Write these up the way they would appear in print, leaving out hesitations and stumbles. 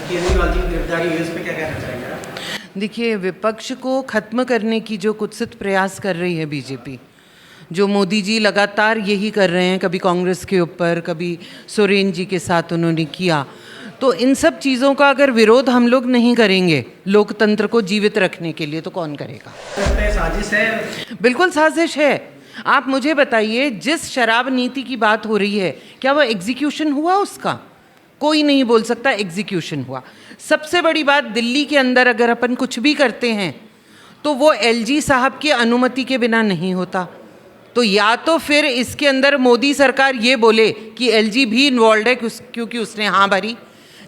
केजरीवाल जी की गिरफ्तारी हुई, उस पे क्या कहना चाहेंगे आप? देखिए, विपक्ष को खत्म करने की जो कुत्सित प्रयास कर रही है बीजेपी, जो मोदी जी लगातार यही कर रहे हैं, कभी कांग्रेस के ऊपर, कभी सोरेन जी के साथ उन्होंने किया, तो इन सब चीज़ों का अगर विरोध हम लोग नहीं करेंगे लोकतंत्र को जीवित रखने के लिए, तो कौन करेगा? साजिश है। बिल्कुल साजिश है। आप मुझे बताइए, जिस शराब नीति की बात हो रही है, क्या वह एग्जीक्यूशन हुआ उसका? कोई नहीं बोल सकता एग्जीक्यूशन हुआ। सबसे बड़ी बात, दिल्ली के अंदर अगर अपन कुछ भी करते हैं तो वो एलजी साहब की अनुमति के बिना नहीं होता। तो या तो फिर इसके अंदर मोदी सरकार ये बोले कि एलजी भी इन्वॉल्व है क्योंकि उसने हाँ भरी।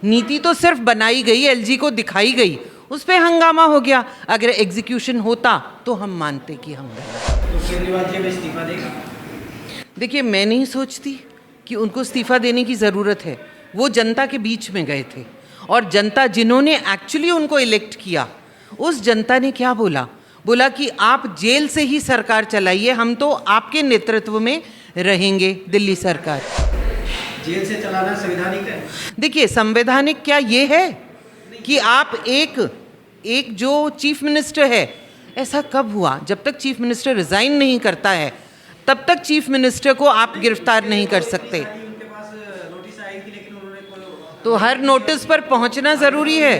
नीति तो सिर्फ बनाई गई, एलजी को दिखाई गई, उस पर हंगामा हो गया। अगर एग्जीक्यूशन होता तो हम मानते कि हम गए। केजरीवाल जी अब इस्तीफा देगा? देखिए, मैं नहीं सोचती कि उनको इस्तीफा देने की ज़रूरत है। वो जनता के बीच में गए थे और जनता जिन्होंने एक्चुअली उनको इलेक्ट किया, उस जनता ने क्या बोला? बोला कि आप जेल से ही सरकार चलाइए, हम तो आपके नेतृत्व में रहेंगे दिल्ली सरकार। जेल से चलाना संवैधानिक है? देखिए, संवैधानिक क्या ये है कि आप एक जो चीफ मिनिस्टर है, ऐसा कब हुआ? जब तक चीफ मिनिस्टर रिजाइन नहीं करता है तब तक चीफ मिनिस्टर को आप गिरफ्तार नहीं कर सकते। उनके पास नोटिस आई थी, लेकिन उन्होंने तो हर नोटिस पर पहुंचना जरूरी है।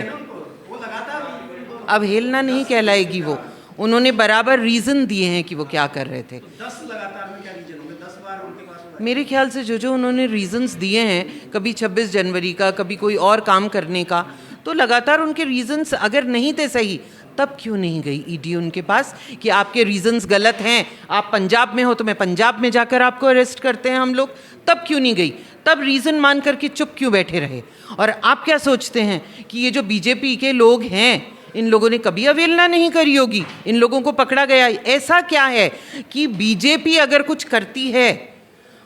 वो लगातार अवहेलना नहीं कहलाएगी वो। उन्होंने बराबर रीजन दिए हैं कि वो क्या कर रहे थे। 10 लगातार में क्या रीजन होंगे? 10 बार उनके पास मेरे ख्याल से जो उन्होंने रीजंस दिए हैं, कभी 26 जनवरी का, कभी कोई और काम करने का, तो लगातार उनके रीजंस अगर नहीं थे सही, तब क्यों नहीं गई ईडी उनके पास कि आपके रीजंस गलत हैं, आप पंजाब में हो तो मैं पंजाब में जाकर आपको अरेस्ट करते हैं हम लोग, तब क्यों नहीं गई? तब रीज़न मान करके चुप क्यों बैठे रहे? और आप क्या सोचते हैं कि ये जो बीजेपी के लोग हैं, इन लोगों ने कभी अवहेलना नहीं करी होगी? इन लोगों को पकड़ा गया। ऐसा क्या है कि बीजेपी अगर कुछ करती है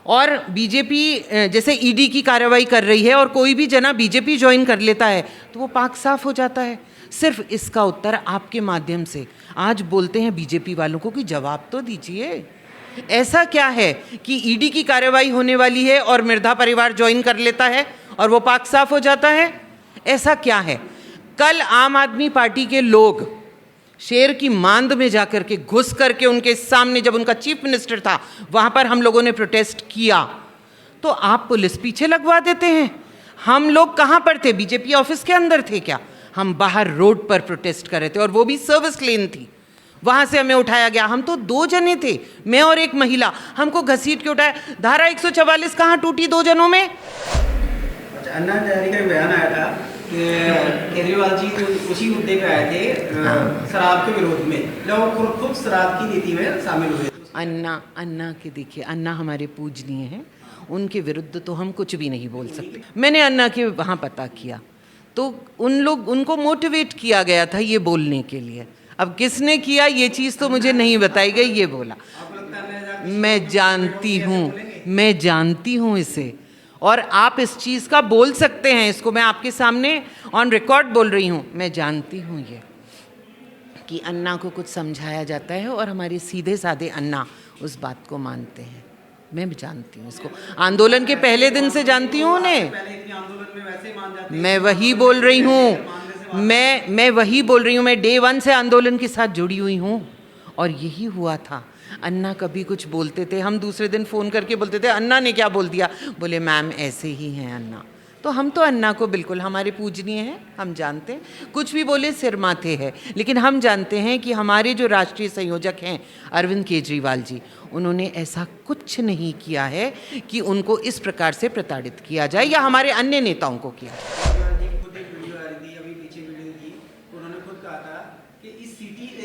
और बीजेपी जैसे ईडी की कार्रवाई कर रही है और कोई भी जना बीजेपी ज्वाइन कर लेता है तो वो पाक साफ हो जाता है? सिर्फ इसका उत्तर आपके माध्यम से आज बोलते हैं बीजेपी वालों को कि जवाब तो दीजिए। ऐसा क्या है कि ईडी की कार्रवाई होने वाली है और मिर्धा परिवार ज्वाइन कर लेता है और वो पाक साफ हो जाता है? ऐसा क्या है? कल आम आदमी पार्टी के लोग शेर की मांद में जाकर के घुस करके उनके सामने, जब उनका चीफ मिनिस्टर था, वहां पर हम लोगों ने प्रोटेस्ट किया, तो आप पुलिस पीछे लगवा देते हैं। हम लोग कहां पर थे? बीजेपी ऑफिस के अंदर थे क्या? हम बाहर रोड पर प्रोटेस्ट कर रहे थे और वो भी सर्विस लेन थी। वहां से हमें उठाया गया। हम तो 2 जने थे, मैं और एक महिला, हमको घसीट के उठाया। धारा 144 कहां टूटी 2 जनों में? अच्छा, अन्ना हजारे का बयान आया था कि केजरीवाल जी तो उसी मुद्दे पे आए थे शराब के विरोध में, लोग खुद शराब की नीति में शामिल हुए। अन्ना के देखिए, अन्ना हमारे पूजनीय हैं, उनके विरुद्ध तो हम कुछ भी नहीं बोल सकते। मैंने अन्ना के वहाँ पता किया तो उनको मोटिवेट किया गया था ये बोलने के लिए। अब किसने किया ये चीज़ तो मुझे नहीं बताई गई। ये बोला, मैं जानती हूँ इसे, और आप इस चीज़ का बोल सकते हैं, इसको मैं आपके सामने ऑन रिकॉर्ड बोल रही हूँ। मैं जानती हूँ ये कि अन्ना को कुछ समझाया जाता है और हमारे सीधे साधे अन्ना उस बात को मानते हैं। मैं भी जानती हूँ इसको, आंदोलन के पहले दिन से जानती हूँ उन्हें। मैं वही बोल रही हूँ, मैं वही बोल रही हूँ। मैं डे 1 से आंदोलन के साथ जुड़ी हुई हूँ और यही हुआ था। अन्ना कभी कुछ बोलते थे, हम दूसरे दिन फ़ोन करके बोलते थे अन्ना ने क्या बोल दिया, बोले मैम ऐसे ही हैं अन्ना। तो हम तो अन्ना को बिल्कुल हमारे पूजनीय हैं, हम जानते हैं, कुछ भी बोले सिर माथे है। लेकिन हम जानते हैं कि हमारे जो राष्ट्रीय संयोजक हैं अरविंद केजरीवाल जी, उन्होंने ऐसा कुछ नहीं किया है कि उनको इस प्रकार से प्रताड़ित किया जाए या हमारे अन्य नेताओं को किया जाए।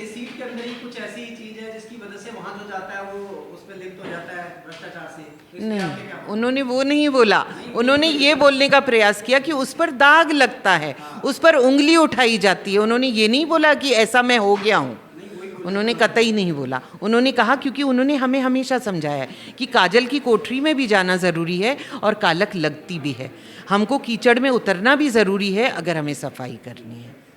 सीट के अंदर ही कुछ ऐसी चीज है जिसकी वजह से वहां जो जाता है वो उस पर लिंक हो जाता है भ्रष्टाचार से। नहीं, उन्होंने वो नहीं बोला। उन्होंने ये बोलने का प्रयास किया कि उस पर दाग लगता है, उस पर उंगली उठाई जाती है। उन्होंने ये नहीं बोला कि ऐसा मैं हो गया हूँ, उन्होंने कतई नहीं बोला। उन्होंने कहा, क्योंकि उन्होंने हमें हमेशा समझाया है कि काजल की कोठरी में भी जाना ज़रूरी है और कालक लगती भी है। हमको कीचड़ में उतरना भी ज़रूरी है अगर हमें सफाई करनी है।